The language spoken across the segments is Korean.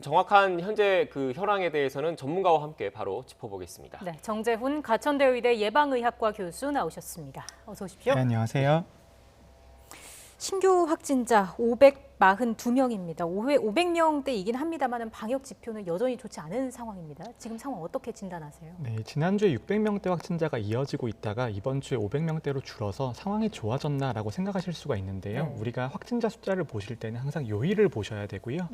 정확한 현재 그 현황에 대해서는 전문가와 함께 바로 짚어보겠습니다. 네, 정재훈 가천대의대 예방의학과 교수 나오셨습니다. 어서 오십시오. 네, 안녕하세요. 신규 확진자 542명입니다. 500명대이긴 합니다만 방역 지표는 여전히 좋지 않은 상황입니다. 지금 상황 어떻게 진단하세요? 네, 지난주에 600명대 확진자가 이어지고 있다가 이번 주에 500명대로 줄어서 상황이 좋아졌나라고 생각하실 수가 있는데요. 네. 우리가 확진자 숫자를 보실 때는 항상 요일을 보셔야 되고요.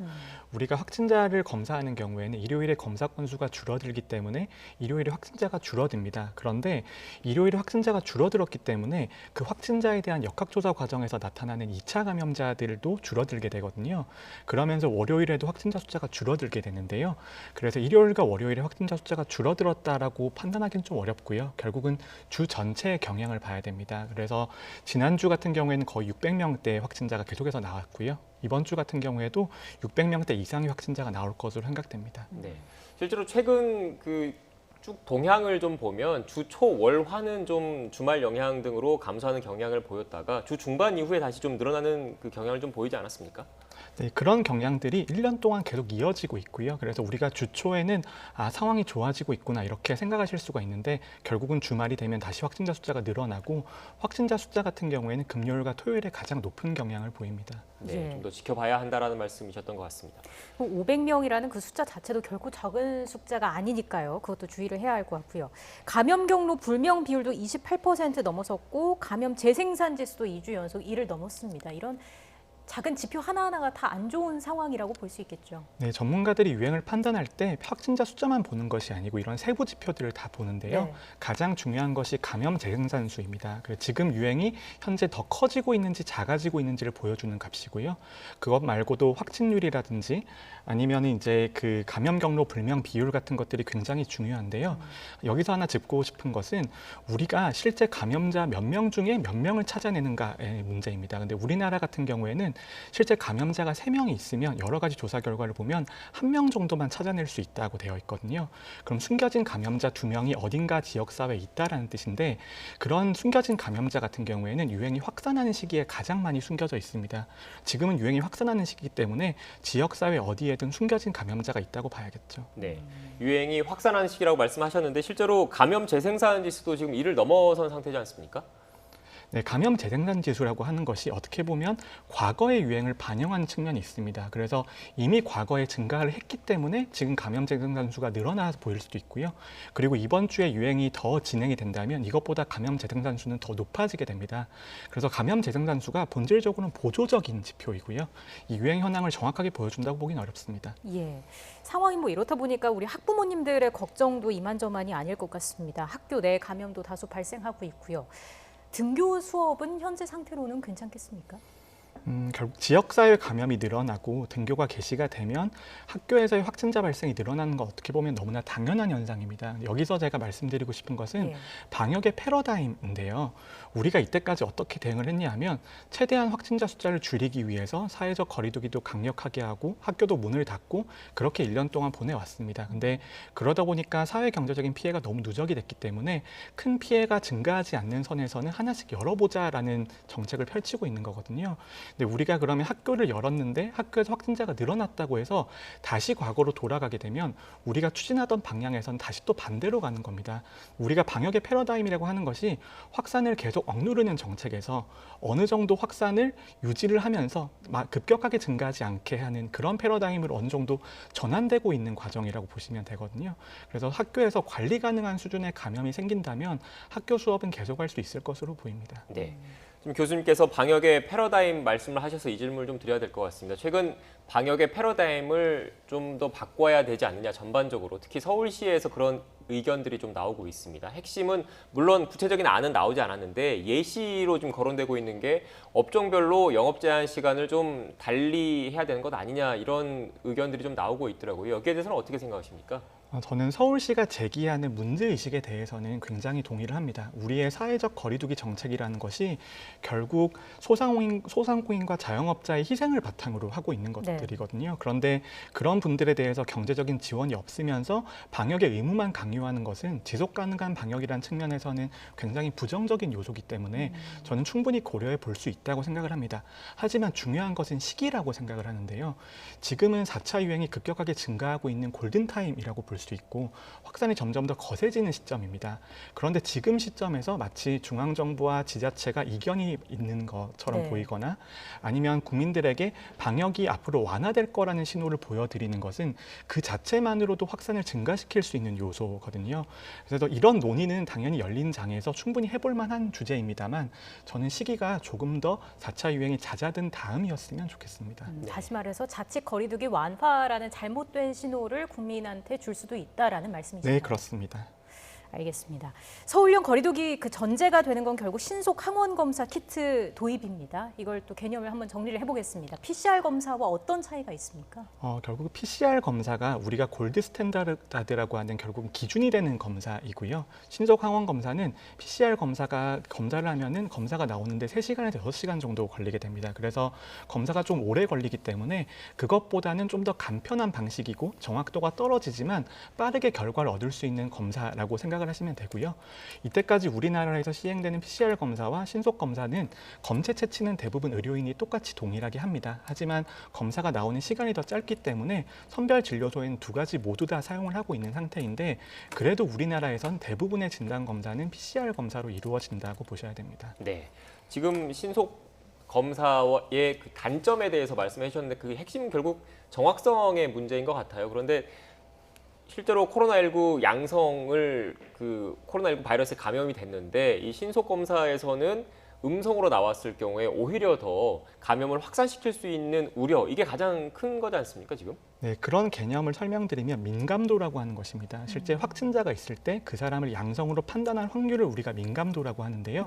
우리가 확진자를 검사하는 경우에는 일요일에 검사 건수가 줄어들기 때문에 일요일에 확진자가 줄어듭니다. 그런데 일요일에 확진자가 줄어들었기 때문에 그 확진자에 대한 역학조사 과정에서 나타나는 2차 감염자들도 줄어들게 되거든요. 그러면서 월요일에도 확진자 숫자가 줄어들게 되는데요. 그래서 일요일과 월요일에 확진자 숫자가 줄어들었다라고 판단하기는 좀 어렵고요. 결국은 주 전체의 경향을 봐야 됩니다. 그래서 지난주 같은 경우에는 거의 600명대 확진자가 계속해서 나왔고요. 이번 주 같은 경우에도 600명대 이상의 확진자가 나올 것으로 생각됩니다. 네. 실제로 최근 쭉 동향을 좀 보면 주 초, 월, 화는 좀 주말 영향 등으로 감소하는 경향을 보였다가 주 중반 이후에 다시 좀 늘어나는 그 경향을 좀 보이지 않았습니까? 네, 그런 경향들이 1년 동안 계속 이어지고 있고요. 그래서 우리가 주 초에는 상황이 좋아지고 있구나 이렇게 생각하실 수가 있는데 결국은 주말이 되면 다시 확진자 숫자가 늘어나고 확진자 숫자 같은 경우에는 금요일과 토요일에 가장 높은 경향을 보입니다. 네, 예. 좀 더 지켜봐야 한다라는 말씀이셨던 것 같습니다. 500명이라는 그 숫자 자체도 결코 적은 숫자가 아니니까요. 그것도 주의를 해야 할 것 같고요. 감염 경로 불명 비율도 28% 넘어섰고 감염 재생산 지수도 2주 연속 1을 넘었습니다. 이런 작은 지표 하나하나가 다 안 좋은 상황이라고 볼 수 있겠죠. 네, 전문가들이 유행을 판단할 때 확진자 숫자만 보는 것이 아니고 이런 세부 지표들을 다 보는데요. 네. 가장 중요한 것이 감염 재생산수입니다. 그래서 지금 유행이 현재 더 커지고 있는지 작아지고 있는지를 보여주는 값이고요. 그것 말고도 확진율이라든지 아니면 이제 그 감염 경로 불명 비율 같은 것들이 굉장히 중요한데요. 여기서 하나 짚고 싶은 것은 우리가 실제 감염자 몇 명 중에 몇 명을 찾아내는가의 문제입니다. 근데 우리나라 같은 경우에는 실제 감염자가 3명이 있으면 여러 가지 조사 결과를 보면 1명 정도만 찾아낼 수 있다고 되어 있거든요. 그럼 숨겨진 감염자 2명이 어딘가 지역사회에 있다라는 뜻인데 그런 숨겨진 감염자 같은 경우에는 유행이 확산하는 시기에 가장 많이 숨겨져 있습니다. 지금은 유행이 확산하는 시기이기 때문에 지역사회 어디에든 숨겨진 감염자가 있다고 봐야겠죠. 네, 유행이 확산하는 시기라고 말씀하셨는데 실제로 감염 재생산 지수도 지금 1을 넘어선 상태지 않습니까? 네, 감염 재생산 지수라고 하는 것이 어떻게 보면 과거의 유행을 반영하는 측면이 있습니다. 그래서 이미 과거에 증가를 했기 때문에 지금 감염 재생산 수가 늘어나서 보일 수도 있고요. 그리고 이번 주에 유행이 더 진행이 된다면 이것보다 감염 재생산 수는 더 높아지게 됩니다. 그래서 감염 재생산 수가 본질적으로는 보조적인 지표이고요. 이 유행 현황을 정확하게 보여준다고 보기는 어렵습니다. 예. 상황이 뭐 이렇다 보니까 우리 학부모님들의 걱정도 이만저만이 아닐 것 같습니다. 학교 내 감염도 다소 발생하고 있고요. 등교 수업은 현재 상태로는 괜찮겠습니까? 결국 지역사회 감염이 늘어나고 등교가 개시가 되면 학교에서의 확진자 발생이 늘어나는 건 어떻게 보면 너무나 당연한 현상입니다. 여기서 제가 말씀드리고 싶은 것은 예. 방역의 패러다임인데요. 우리가 이때까지 어떻게 대응을 했냐 하면 최대한 확진자 숫자를 줄이기 위해서 사회적 거리두기도 강력하게 하고 학교도 문을 닫고 그렇게 1년 동안 보내왔습니다. 근데 그러다 보니까 사회 경제적인 피해가 너무 누적이 됐기 때문에 큰 피해가 증가하지 않는 선에서는 하나씩 열어보자라는 정책을 펼치고 있는 거거든요. 근데 우리가 그러면 학교를 열었는데 학교에서 확진자가 늘어났다고 해서 다시 과거로 돌아가게 되면 우리가 추진하던 방향에서는 다시 또 반대로 가는 겁니다. 우리가 방역의 패러다임이라고 하는 것이 확산을 계속 억누르는 정책에서 어느 정도 확산을 유지를 하면서 급격하게 증가하지 않게 하는 그런 패러다임으로 어느 정도 전환되고 있는 과정이라고 보시면 되거든요. 그래서 학교에서 관리 가능한 수준의 감염이 생긴다면 학교 수업은 계속할 수 있을 것으로 보입니다. 네. 지금 교수님께서 방역의 패러다임 말씀을 하셔서 이 질문을 좀 드려야 될 것 같습니다. 최근 방역의 패러다임을 좀 더 바꿔야 되지 않느냐 전반적으로 특히 서울시에서 그런 의견들이 좀 나오고 있습니다. 핵심은 물론 구체적인 안은 나오지 않았는데 예시로 좀 거론되고 있는 게 업종별로 영업 제한 시간을 좀 달리 해야 되는 것 아니냐 이런 의견들이 좀 나오고 있더라고요. 여기에 대해서는 어떻게 생각하십니까? 저는 서울시가 제기하는 문제의식에 대해서는 굉장히 동의를 합니다. 우리의 사회적 거리두기 정책이라는 것이 결국 소상공인과 자영업자의 희생을 바탕으로 하고 있는 것들이 분들이거든요. 그런데 그런 분들에 대해서 경제적인 지원이 없으면서 방역의 의무만 강요하는 것은 지속 가능한 방역이라는 측면에서는 굉장히 부정적인 요소이기 때문에 저는 충분히 고려해 볼 수 있다고 생각을 합니다. 하지만 중요한 것은 시기라고 생각을 하는데요. 지금은 4차 유행이 급격하게 증가하고 있는 골든타임이라고 볼 수 있고 확산이 점점 더 거세지는 시점입니다. 그런데 지금 시점에서 마치 중앙정부와 지자체가 이견이 있는 것처럼 보이거나 아니면 국민들에게 방역이 앞으로 완화될 거라는 신호를 보여드리는 것은 그 자체만으로도 확산을 증가시킬 수 있는 요소거든요. 그래서 이런 논의는 당연히 열린 장에서 충분히 해볼 만한 주제입니다만 저는 시기가 조금 더 4차 유행이 잦아든 다음이었으면 좋겠습니다. 다시 말해서 자칫 거리두기 완화라는 잘못된 신호를 국민한테 줄 수도 있다라는 말씀이시죠? 네, 그렇습니다. 알겠습니다. 서울형 거리두기 그 전제가 되는 건 결국 신속 항원 검사 키트 도입입니다. 이걸 또 개념을 한번 정리를 해보겠습니다. PCR 검사와 어떤 차이가 있습니까? 결국 PCR 검사가 우리가 골드 스탠다드라고 하는 결국 기준이 되는 검사이고요. 신속 항원 검사는 PCR 검사를 하면은 검사가 나오는데 3시간에서 6시간 정도 걸리게 됩니다. 그래서 검사가 좀 오래 걸리기 때문에 그것보다는 좀 더 간편한 방식이고 정확도가 떨어지지만 빠르게 결과를 얻을 수 있는 검사라고 생각을 하시면 되고요. 이때까지 우리나라에서 시행되는 PCR 검사와 신속 검사는 검체 채취는 대부분 의료인이 똑같이 동일하게 합니다. 하지만 검사가 나오는 시간이 더 짧기 때문에 선별 진료소에는 2가지 모두 다 사용을 하고 있는 상태인데 그래도 우리나라에선 대부분의 진단 검사는 PCR 검사로 이루어진다고 보셔야 됩니다. 네, 지금 신속 검사의 그 단점에 대해서 말씀해 주셨는데 그 핵심 결국 정확성의 문제인 것 같아요. 그런데 실제로 코로나19 양성을 코로나19 바이러스에 감염이 됐는데 이 신속 검사에서는 음성으로 나왔을 경우에 오히려 더 감염을 확산시킬 수 있는 우려, 이게 가장 큰 거지 않습니까, 지금? 네, 그런 개념을 설명드리면 민감도라고 하는 것입니다. 실제 확진자가 있을 때 그 사람을 양성으로 판단할 확률을 우리가 민감도라고 하는데요.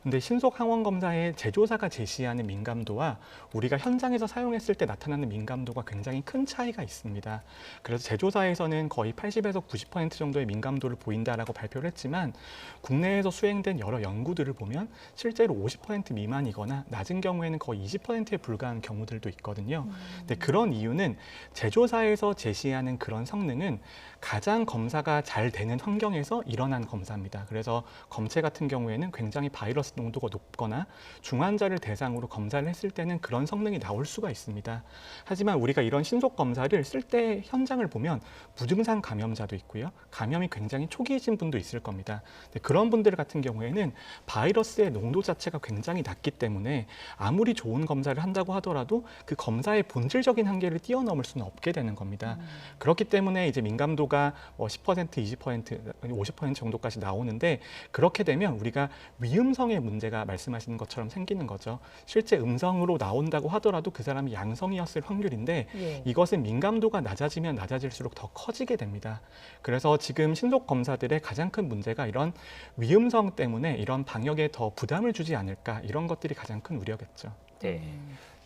근데 신속 항원 검사의 제조사가 제시하는 민감도와 우리가 현장에서 사용했을 때 나타나는 민감도가 굉장히 큰 차이가 있습니다. 그래서 제조사에서는 거의 80에서 90% 정도의 민감도를 보인다라고 발표를 했지만 국내에서 수행된 여러 연구들을 보면 실제로 50% 미만이거나 낮은 경우에는 거의 20%에 불과한 경우들도 있거든요. 근데 그런 이유는 제조사에서 제시하는 그런 성능은 가장 검사가 잘 되는 환경에서 일어난 검사입니다. 그래서 검체 같은 경우에는 굉장히 바이러스 농도가 높거나 중환자를 대상으로 검사를 했을 때는 그런 성능이 나올 수가 있습니다. 하지만 우리가 이런 신속 검사를 쓸 때 현장을 보면 무증상 감염자도 있고요. 감염이 굉장히 초기이신 분도 있을 겁니다. 근데 그런 분들 같은 경우에는 바이러스의 농도 자체가 굉장히 낮기 때문에 아무리 좋은 검사를 한다고 하더라도 그 검사의 본질적인 한계를 뛰어넘을 수는 없게 되는 겁니다. 그렇기 때문에 이제 민감도가 10%, 20%, 50% 정도까지 나오는데 그렇게 되면 우리가 위음성의 문제가 말씀하시는 것처럼 생기는 거죠. 실제 음성으로 나온다고 하더라도 그 사람이 양성이었을 확률인데 이것은 민감도가 낮아지면 낮아질수록 더 커지게 됩니다. 그래서 지금 신속 검사들의 가장 큰 문제가 이런 위음성 때문에 이런 방역에 더 부담을 주지 않을까 이런 것들이 가장 큰 우려겠죠. 네.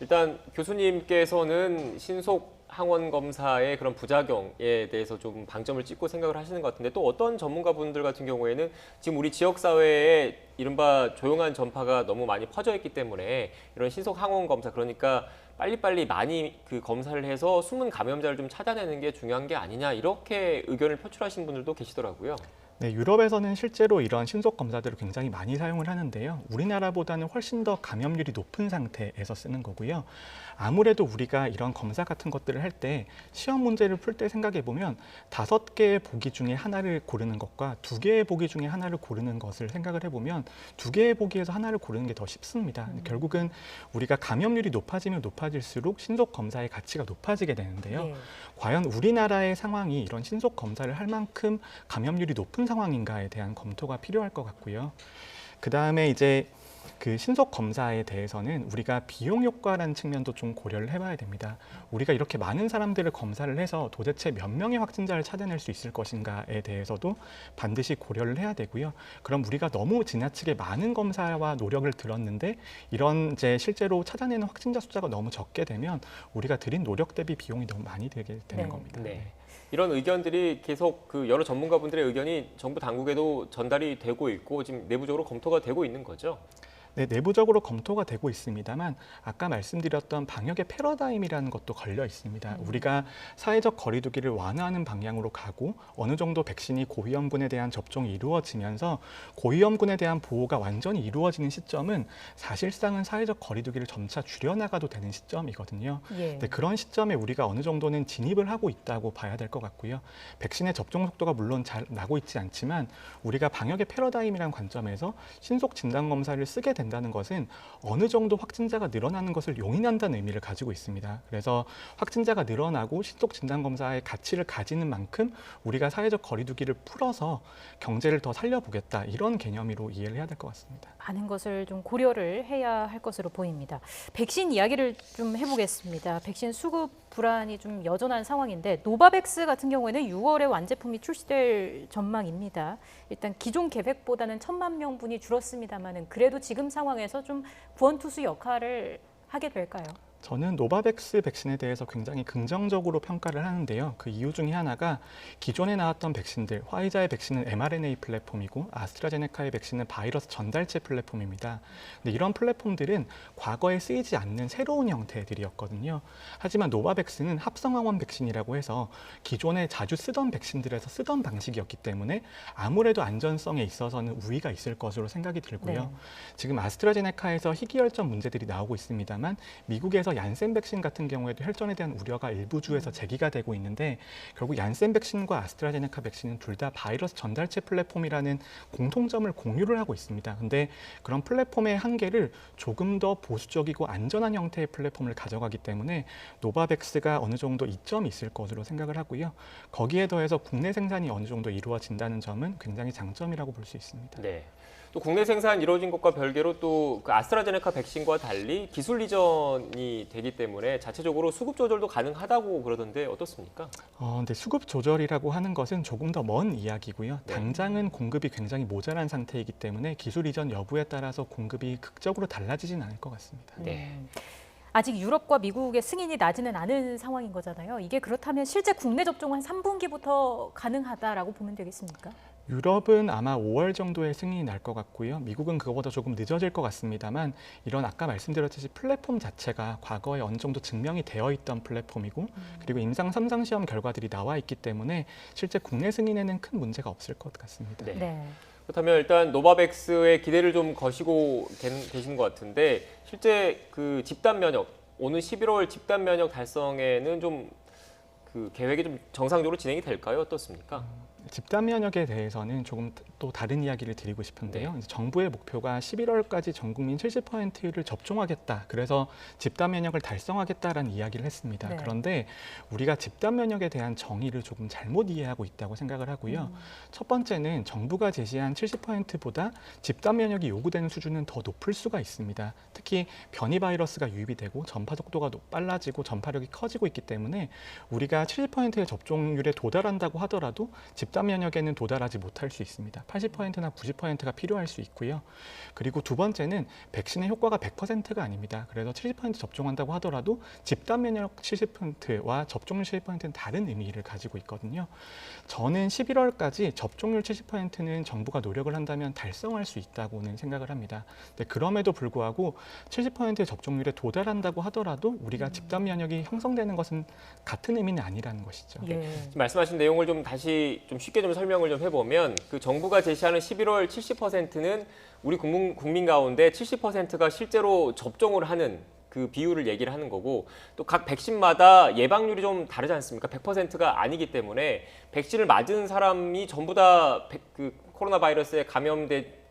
일단 교수님께서는 신속 항원 검사의 그런 부작용에 대해서 좀 방점을 찍고 생각을 하시는 것 같은데 또 어떤 전문가분들 같은 경우에는 지금 우리 지역 사회에 이른바 조용한 전파가 너무 많이 퍼져 있기 때문에 이런 신속 항원 검사 그러니까 빨리빨리 많이 그 검사를 해서 숨은 감염자를 좀 찾아내는 게 중요한 게 아니냐 이렇게 의견을 표출하시는 분들도 계시더라고요. 네, 유럽에서는 실제로 이런 신속 검사들을 굉장히 많이 사용을 하는데요. 우리나라보다는 훨씬 더 감염률이 높은 상태에서 쓰는 거고요. 아무래도 우리가 이런 검사 같은 것들을 할 때 시험 문제를 풀 때 생각해 보면 5개의 보기 중에 하나를 고르는 것과 2개의 보기 중에 하나를 고르는 것을 생각을 해보면 2개의 보기에서 하나를 고르는 게 더 쉽습니다. 결국은 우리가 감염률이 높아지면 높아질수록 신속 검사의 가치가 높아지게 되는데요. 과연 우리나라의 상황이 이런 신속 검사를 할 만큼 감염률이 높은 상황인가에 대한 검토가 필요할 것 같고요. 그 다음에 이제 그 신속 검사에 대해서는 우리가 비용 효과라는 측면도 좀 고려를 해봐야 됩니다. 우리가 이렇게 많은 사람들을 검사를 해서 도대체 몇 명의 확진자를 찾아낼 수 있을 것인가에 대해서도 반드시 고려를 해야 되고요. 그럼 우리가 너무 지나치게 많은 검사와 노력을 들었는데 이런 이제 실제로 찾아내는 확진자 숫자가 너무 적게 되면 우리가 들인 노력 대비 비용이 너무 많이 들게 되는 겁니다. 네. 이런 의견들이 계속 그 여러 전문가분들의 의견이 정부 당국에도 전달이 되고 있고 지금 내부적으로 검토가 되고 있는 거죠. 네, 내부적으로 검토가 되고 있습니다만 아까 말씀드렸던 방역의 패러다임이라는 것도 걸려 있습니다. 우리가 사회적 거리두기를 완화하는 방향으로 가고 어느 정도 백신이 고위험군에 대한 접종이 이루어지면서 고위험군에 대한 보호가 완전히 이루어지는 시점은 사실상은 사회적 거리두기를 점차 줄여나가도 되는 시점이거든요. 예. 네, 그런 시점에 우리가 어느 정도는 진입을 하고 있다고 봐야 될 것 같고요. 백신의 접종 속도가 물론 잘 나고 있지 않지만 우리가 방역의 패러다임이라는 관점에서 신속 진단검사를 쓰게 된다는 것은 어느 정도 확진자가 늘어나는 것을 용인한다는 의미를 가지고 있습니다. 그래서 확진자가 늘어나고 신속 진단검사의 가치를 가지는 만큼 우리가 사회적 거리두기를 풀어서 경제를 더 살려보겠다 이런 개념으로 이해를 해야 될 것 같습니다. 많은 것을 좀 고려를 해야 할 것으로 보입니다. 백신 이야기를 좀 해보겠습니다. 백신 수급 불안이 좀 여전한 상황인데 노바백스 같은 경우에는 6월에 완제품이 출시될 전망입니다. 일단 기존 계획보다는 1,000만 명분이 줄었습니다만은 그래도 지금 상황에서 좀 구원투수 역할을 하게 될까요? 저는 노바백스 백신에 대해서 굉장히 긍정적으로 평가를 하는데요. 그 이유 중에 하나가 기존에 나왔던 백신들, 화이자의 백신은 mRNA 플랫폼이고 아스트라제네카의 백신은 바이러스 전달체 플랫폼입니다. 근데 이런 플랫폼들은 과거에 쓰이지 않는 새로운 형태들이었거든요. 하지만 노바백스는 합성항원 백신이라고 해서 기존에 자주 쓰던 백신들에서 쓰던 방식이었기 때문에 아무래도 안전성에 있어서는 우위가 있을 것으로 생각이 들고요. 네. 지금 아스트라제네카에서 희귀혈전 문제들이 나오고 있습니다만 미국에서 얀센 백신 같은 경우에도 혈전에 대한 우려가 일부 주에서 제기가 되고 있는데 결국 얀센 백신과 아스트라제네카 백신은 둘 다 바이러스 전달체 플랫폼이라는 공통점을 공유를 하고 있습니다. 근데 그런 플랫폼의 한계를 조금 더 보수적이고 안전한 형태의 플랫폼을 가져가기 때문에 노바백스가 어느 정도 이점이 있을 것으로 생각을 하고요. 거기에 더해서 국내 생산이 어느 정도 이루어진다는 점은 굉장히 장점이라고 볼 수 있습니다. 네. 또 국내 생산 이루어진 것과 별개로 또 그 아스트라제네카 백신과 달리 기술 이전이 되기 때문에 자체적으로 수급 조절도 가능하다고 그러던데 어떻습니까? 근데 수급 조절이라고 하는 것은 조금 더 먼 이야기고요. 네. 당장은 공급이 굉장히 모자란 상태이기 때문에 기술 이전 여부에 따라서 공급이 극적으로 달라지진 않을 것 같습니다. 네. 아직 유럽과 미국의 승인이 나지는 않은 상황인 거잖아요. 이게 그렇다면 실제 국내 접종은 한 3분기부터 가능하다라고 보면 되겠습니까? 유럽은 아마 5월 정도에 승인이 날 것 같고요. 미국은 그거보다 조금 늦어질 것 같습니다만 이런 아까 말씀드렸듯이 플랫폼 자체가 과거에 어느 정도 증명이 되어 있던 플랫폼이고 그리고 임상 3상 시험 결과들이 나와 있기 때문에 실제 국내 승인에는 큰 문제가 없을 것 같습니다. 네. 네. 그렇다면 일단 노바백스의 기대를 좀 거시고 계시는 것 같은데 실제 그 집단 면역 오는 11월 집단 면역 달성에는 좀 그 계획이 좀 정상적으로 진행이 될까요? 어떻습니까? 집단 면역에 대해서는 조금 또 다른 이야기를 드리고 싶은데요. 네. 이제 정부의 목표가 11월까지 전 국민 70%를 접종하겠다. 그래서 집단 면역을 달성하겠다라는 이야기를 했습니다. 네. 그런데 우리가 집단 면역에 대한 정의를 조금 잘못 이해하고 있다고 생각을 하고요. 첫 번째는 정부가 제시한 70%보다 집단 면역이 요구되는 수준은 더 높을 수가 있습니다. 특히 변이 바이러스가 유입이 되고 전파 속도가 빨라지고 전파력이 커지고 있기 때문에 우리가 70%의 접종률에 도달한다고 하더라도 집단 면역에는 도달하지 못할 수 있습니다. 80%나 90%가 필요할 수 있고요. 그리고 두 번째는 백신의 효과가 100%가 아닙니다. 그래서 70% 접종한다고 하더라도 집단 면역 70%와 접종률 70%는 다른 의미를 가지고 있거든요. 저는 11월까지 접종률 70%는 정부가 노력을 한다면 달성할 수 있다고는 생각을 합니다. 근데 그럼에도 불구하고 70%의 접종률에 도달한다고 하더라도 우리가 집단 면역이 형성되는 것은 같은 의미는 아니라는 것이죠. 예. 지금 말씀하신 내용을 좀 다시 좀 쉽게 좀 설명을 좀 해보면 그 정부가 제시하는 11월 70%는 우리 국민 가운데 70%가 실제로 접종을 하는 그 비율을 얘기를 하는 거고 또 각 백신마다 예방률이 좀 다르지 않습니까? 100%가 아니기 때문에 백신을 맞은 사람이 전부 다 그 코로나 바이러스에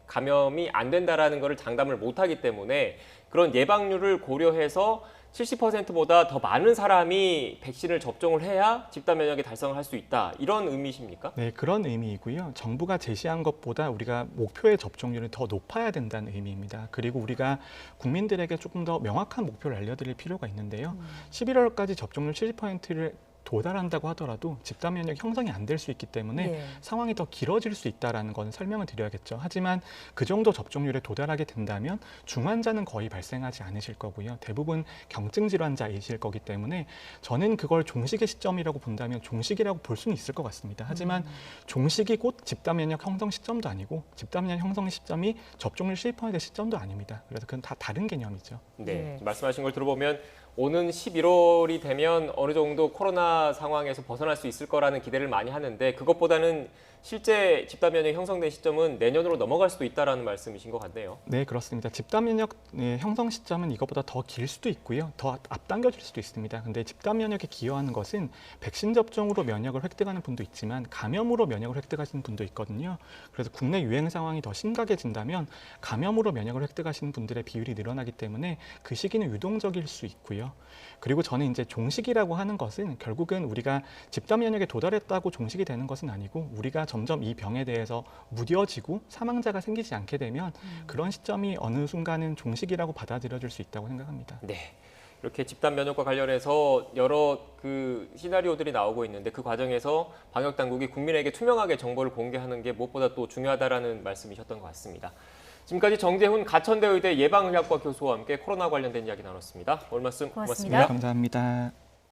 감염이 안 된다라는 것을 장담을 못하기 때문에 그런 예방률을 고려해서 70%보다 더 많은 사람이 백신을 접종을 해야 집단 면역이 달성을 할 수 있다. 이런 의미십니까? 네, 그런 의미이고요. 정부가 제시한 것보다 우리가 목표의 접종률이 더 높아야 된다는 의미입니다. 그리고 우리가 국민들에게 조금 더 명확한 목표를 알려드릴 필요가 있는데요. 11월까지 접종률 70%를 도달한다고 하더라도 집단 면역 형성이 안 될 수 있기 때문에 예. 상황이 더 길어질 수 있다라는 건 설명을 드려야겠죠. 하지만 그 정도 접종률에 도달하게 된다면 중환자는 거의 발생하지 않으실 거고요. 대부분 경증 질환자이실 거기 때문에 저는 그걸 종식의 시점이라고 본다면 종식이라고 볼 수는 있을 것 같습니다. 하지만 종식이 곧 집단 면역 형성 시점도 아니고 집단 면역 형성 시점이 접종률 시입하는 시점도 아닙니다. 그래서 그건 다 다른 개념이죠. 네, 예. 말씀하신 걸 들어보면 오는 11월이 되면 어느 정도 코로나 상황에서 벗어날 수 있을 거라는 기대를 많이 하는데 그것보다는 실제 집단 면역이 형성된 시점은 내년으로 넘어갈 수도 있다라는 말씀이신 것 같네요. 네, 그렇습니다. 집단 면역 형성 시점은 이것보다 더 길 수도 있고요. 더 앞당겨질 수도 있습니다. 근데 집단 면역에 기여하는 것은 백신 접종으로 면역을 획득하는 분도 있지만 감염으로 면역을 획득하시는 분도 있거든요. 그래서 국내 유행 상황이 더 심각해진다면 감염으로 면역을 획득하시는 분들의 비율이 늘어나기 때문에 그 시기는 유동적일 수 있고요. 그리고 저는 이제 종식이라고 하는 것은 결국은 우리가 집단 면역에 도달했다고 종식이 되는 것은 아니고 우리가 점점 이 병에 대해서 무뎌지고 사망자가 생기지 않게 되면 그런 시점이 어느 순간은 종식이라고 받아들여질 수 있다고 생각합니다. 네. 이렇게 집단 면역과 관련해서 여러 그 시나리오들이 나오고 있는데 그 과정에서 방역 당국이 국민에게 투명하게 정보를 공개하는 게 무엇보다 또 중요하다라는 말씀이셨던 것 같습니다. 지금까지 정재훈 가천대 의대 예방의학과 교수와 함께 코로나 관련된 이야기 나눴습니다. 오늘 말씀 고맙습니다. 고맙습니다. 감사합니다.